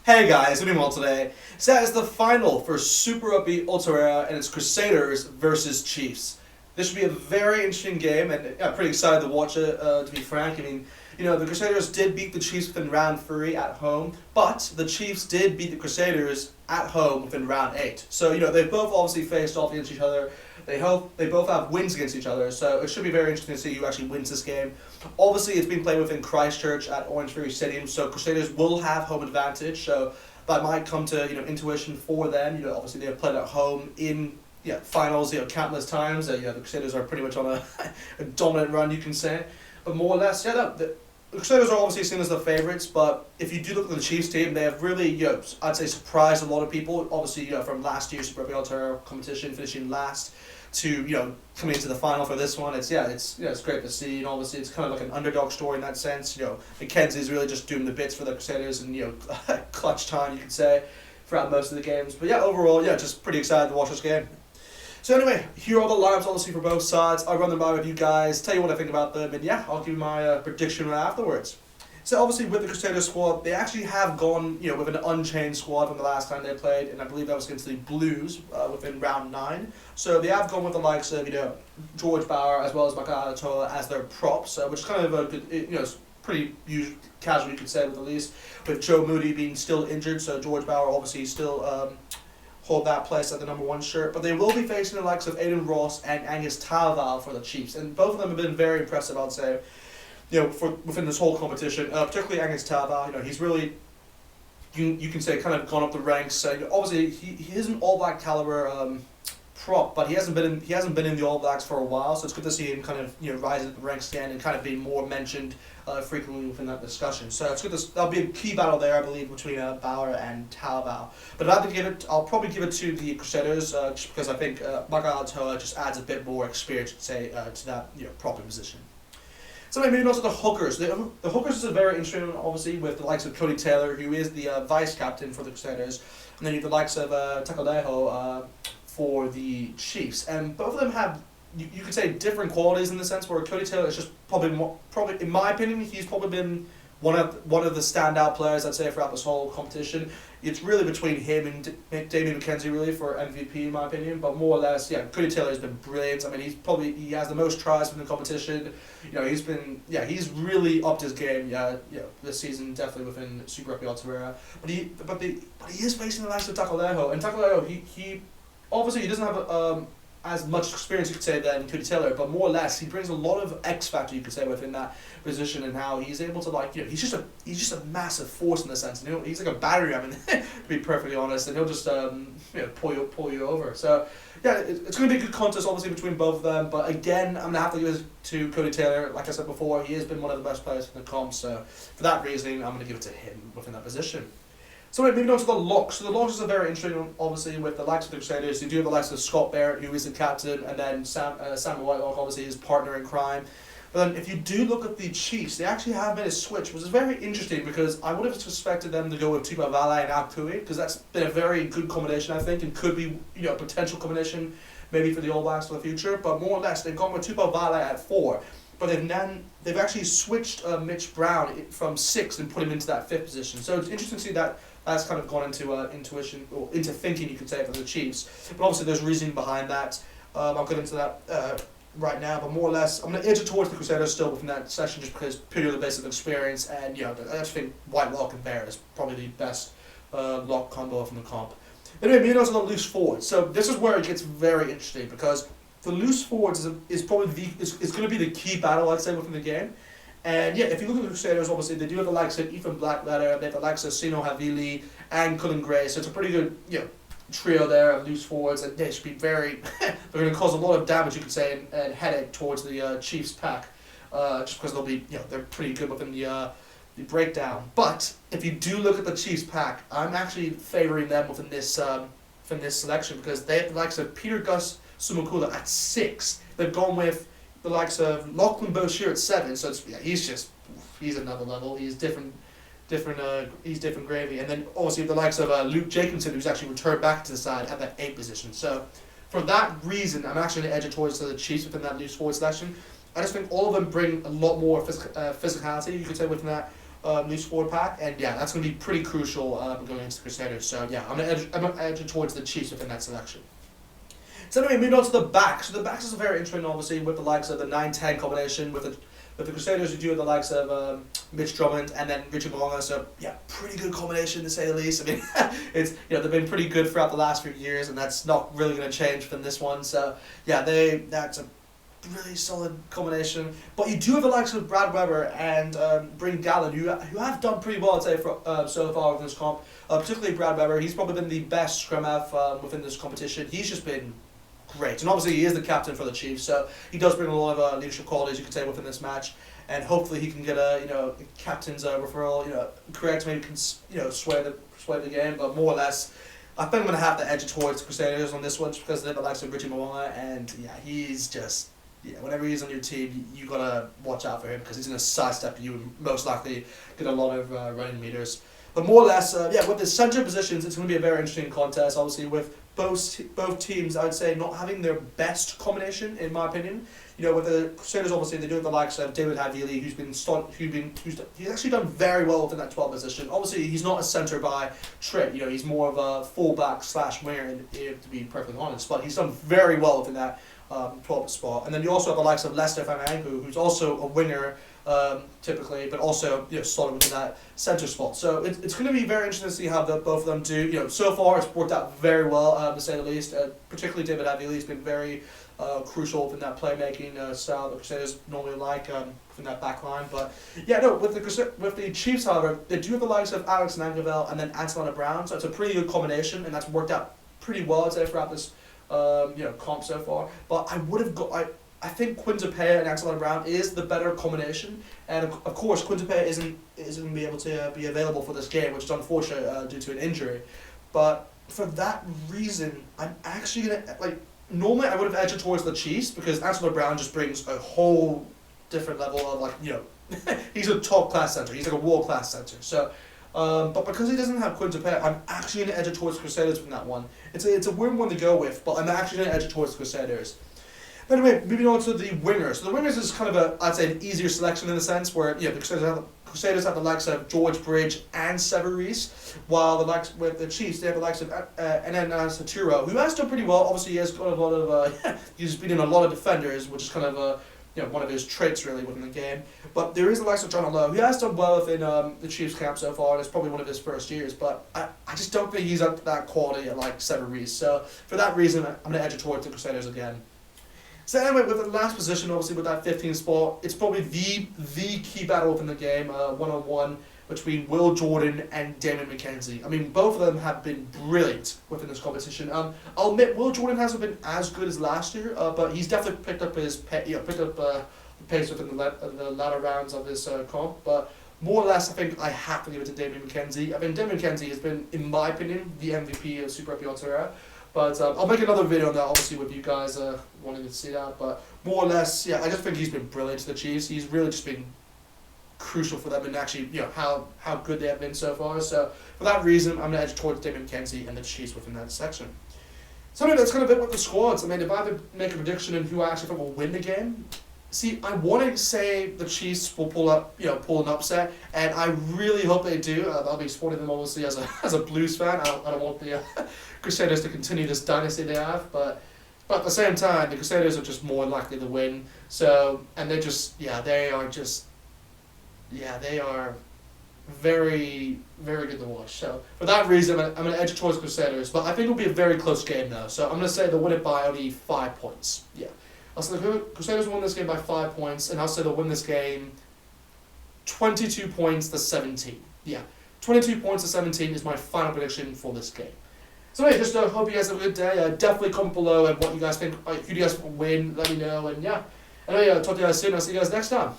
Hey guys, we're doing well today. So that is the final for Super Rugby Aotearoa, and it's Crusaders versus Chiefs. This should be a very interesting game, and I'm pretty excited to watch it, to be frank. I mean, the Crusaders did beat the Chiefs within round 3 at home, but the Chiefs did beat the Crusaders at home within round 8. So, they both obviously faced off against each other. They both have wins against each other, so it should be very interesting to see who actually wins this game. Obviously, it's been played within Christchurch at Orange Theory Stadium, so Crusaders will have home advantage, so that might come to intuition for them. Obviously they've played at home in finals countless times. The Crusaders are pretty much on a dominant run, you can say. But more or less, the Crusaders are obviously seen as the favourites, but if you do look at the Chiefs team, they have really, I'd say surprised a lot of people. Obviously, from last year's Super Rugby Aotearoa competition, finishing last, to coming into the final for this one. It's great to see, and obviously it's kind of like an underdog story in that sense. Mackenzie's really just doing the bits for the Crusaders, and clutch time, you could say, throughout most of the games. But overall, just pretty excited to watch this game. So anyway, here are the lineups obviously for both sides. I'll run them by with you guys, tell you what I think about them, and I'll give you my prediction afterwards. So obviously with the Crusaders squad, they actually have gone with an unchanged squad from the last time they played, and I believe that was against the Blues within round 9. So they have gone with the likes of George Bauer as well as Aotearoa as their props, which is kind of a good, it's pretty casual, you could say, with the least. With Joe Moody being still injured, so George Bauer obviously still hold that place at the number 1 shirt. But they will be facing the likes of Aidan Ross and Angus Talval for the Chiefs, and both of them have been very impressive, I'd say. Within this whole competition, particularly Angus Talval, he's really, you can say, kind of gone up the ranks. Obviously, he is an All Black caliber prop, but he hasn't been in the All Blacks for a while. So it's good to see him kind of rise up the ranks again and kind of be more mentioned frequently within that discussion. So it's good. That'll be a key battle there, I believe, between Bauer and Talval. But I'll probably give it to the Crusaders just because I think Aotearoa just adds a bit more experience, say, to that propping position. So moving on to the hookers. The hookers is a very interesting one, obviously, with the likes of Cody Taylor, who is the vice captain for the Crusaders, and then you have the likes of Takaleho for the Chiefs. And both of them have, you could say, different qualities in the sense where Cody Taylor is just probably in my opinion, he's probably been one of the standout players, I'd say, throughout this whole competition. It's really between him and Damien McKenzie, really, for MVP, in my opinion. But more or less, Cody Taylor has been brilliant. I mean, he has the most tries from the competition. He's really upped his game. This season, definitely within Super Rugby Aotearoa. But he is facing the likes of Takaleho, and Takaleho, he obviously he doesn't have as much experience, you could say, than Cody Taylor, but more or less he brings a lot of X factor, you could say, within that position, and how he's able to he's just a massive force in the sense. He's like a battery ram, to be perfectly honest, and he'll just pull you over. So it's going to be a good contest, obviously, between both of them. But again, I'm gonna have to give it to Cody Taylor. Like I said before, he has been one of the best players in the comp. So for that reasoning, I'm gonna give it to him within that position. So moving on to the locks. So the locks is a very interesting one, obviously, with the likes of the Crusaders. You do have the likes of Scott Barrett, who is the captain, and then Samuel Whitelock, obviously his partner in crime. But then if you do look at the Chiefs, they actually have made a switch, which is very interesting because I would have suspected them to go with Tupa Vale and Akui, because that's been a very good combination, I think, and could be a potential combination maybe for the All Blacks for the future. But more or less, they've gone with Tupa Vale at 4. But they've actually switched Mitch Brown from 6 and put him into that 5th position. So it's interesting to see that that's kind of gone into intuition, or into thinking, you could say, for the Chiefs. But obviously there's reasoning behind that. I'll get into that right now, but more or less I'm going to edge it towards the Crusaders still within that session, just because purely the basis of experience, and I just think Whitelock and Barrett is probably the best lock combo from the comp. Anyway, moving on to the loose forwards. So this is where it gets very interesting, because the loose forwards is probably is going to be the key battle, I'd say, within the game. And if you look at the Crusaders, obviously they do have the likes of Ethan Blackletter, they have the likes of Sino Havili and Cullen Gray, so it's a pretty good trio there of loose forwards, and they should be they're going to cause a lot of damage, you could say, and headache towards the Chiefs pack, just because they'll be they're pretty good within the breakdown. But if you do look at the Chiefs pack, I'm actually favouring them within this selection, because they have the likes of Peter Gus Sumakula at 6. They've gone with the likes of Lachlan Boshier at 7, so he's another level. He's different gravy. And then obviously the likes of Luke Jacobson, who's actually returned back to the side at that 8 position. So for that reason, I'm actually going to edge it towards the Chiefs within that loose forward selection. I just think all of them bring a lot more physicality, you could say, within that loose forward pack, and yeah, that's going to be pretty crucial going into the Crusaders. So yeah, I'm gonna edge it towards the Chiefs within that selection. So anyway, moving on to the backs. So the backs is very interesting, obviously, with the likes of the 9-10 combination with the Crusaders. You do have the likes of Mitch Drummond and then Richard Mo'unga. So yeah, pretty good combination to say the least. I mean, it's they've been pretty good throughout the last few years, and that's not really going to change from this one. So yeah, that's a really solid combination. But you do have the likes of Brad Weber and Bryn Gallen, who have done pretty well, I'd say, for so far within this comp. Particularly Brad Weber, he's probably been the best scrum half within this competition. He's just been great, and obviously he is the captain for the Chiefs, so he does bring a lot of leadership qualities, you could say, within this match, and hopefully he can get a captain's referral, correct, maybe can sway the game, but more or less, I think I'm gonna have to edge it towards the Crusaders on this one, just because they have the likes of Richie Mo'unga, and yeah, he's just. Yeah, whenever he's on your team, you gotta watch out for him because he's gonna sidestep you and most likely get a lot of running meters. But more or less, with the center positions, it's gonna be a very interesting contest. Obviously, with both teams, I'd say not having their best combination, in my opinion. With the Crusaders, obviously they do have the likes of David Havili, he's actually done very well within that 12 position. Obviously, he's not a center by trade. He's more of a fullback / winger, to be perfectly honest. But he's done very well within that 12th spot. And then you also have the likes of Lester Famangu, who's also a winger typically, but also slotted within that center spot. So it's going to be very interesting to see how both of them do. So far it's worked out very well, to say the least. Particularly David Havili has been very crucial within that playmaking style that Crusaders normally like within that back line. But yeah, no, with the Chiefs, however, they do have the likes of Alex Nangavel and then Antonella Brown. So it's a pretty good combination, and that's worked out pretty well, I'd say, throughout this comp so far. But I think Quintapea and Antonella Brown is the better combination, and of course Quintapea isn't going to be able to be available for this game, which is unfortunate due to an injury. But for that reason, I'm actually gonna normally I would have edged it towards the Chiefs because Antonella Brown just brings a whole different level of he's a top class center. He's like a world class center. So. But because he doesn't have Quintapea, I'm actually going to edge it towards Crusaders from that one. It's a weird one to go with, but I'm actually going to edge it towards Crusaders. But anyway, moving on to the wingers. So the wingers is kind of I'd say an easier selection in a sense where the Crusaders have the likes of George Bridge and Sever Reese, while with the Chiefs they have the likes of Aotearoa, who has done pretty well. Obviously he has got a lot of he's beaten a lot of defenders, which is kind of one of his traits really within the game. But there is the likes of John Lowe, who has done well within the Chiefs camp so far, and it's probably one of his first years, but I just don't think he's up to that quality like Sever Reese. So for that reason, I'm going to edge it towards the Crusaders again. So anyway, with the last position, obviously with that 15th spot, it's probably the key battle within the game, one-on-one, between Will Jordan and Damon McKenzie. I mean, both of them have been brilliant within this competition. I'll admit, Will Jordan hasn't been as good as last year, but he's definitely picked up the pace within the latter rounds of this comp. But more or less, I think I have to give it to Damon McKenzie. I mean, Damon McKenzie has been, in my opinion, the MVP of Super Rugby Aotearoa. But I'll make another video on that, obviously, with you guys wanting to see that. But more or less, yeah, I just think he's been brilliant to the Chiefs. He's really just been crucial for them and actually how good they have been so far. So for that reason, I'm going to edge towards Damon McKenzie and the Chiefs within that section. So anyway, that's kind of it with the squads. I mean, if I had to make a prediction on who I actually think will win the game, see, I want to say the Chiefs will pull an upset, and I really hope they do. I'll be supporting them obviously as a Blues fan. I don't want the Crusaders to continue this dynasty they have, but at the same time, the Crusaders are just more likely to win. So, and they are very, very good to watch. So for that reason, I'm going to edge towards Crusaders, but I think it'll be a very close game though. So I'm going to say they'll win it by only 5 points. Yeah. I'll say the Crusaders will win this game by 5 points, and I'll say they'll win this game 22 points to 17. Yeah. 22 points to 17 is my final prediction for this game. So anyway, just hope you guys have a good day. Definitely comment below and what you guys think, who do you guys will win, let me know, and yeah. Anyway, talk to you guys soon. I'll see you guys next time.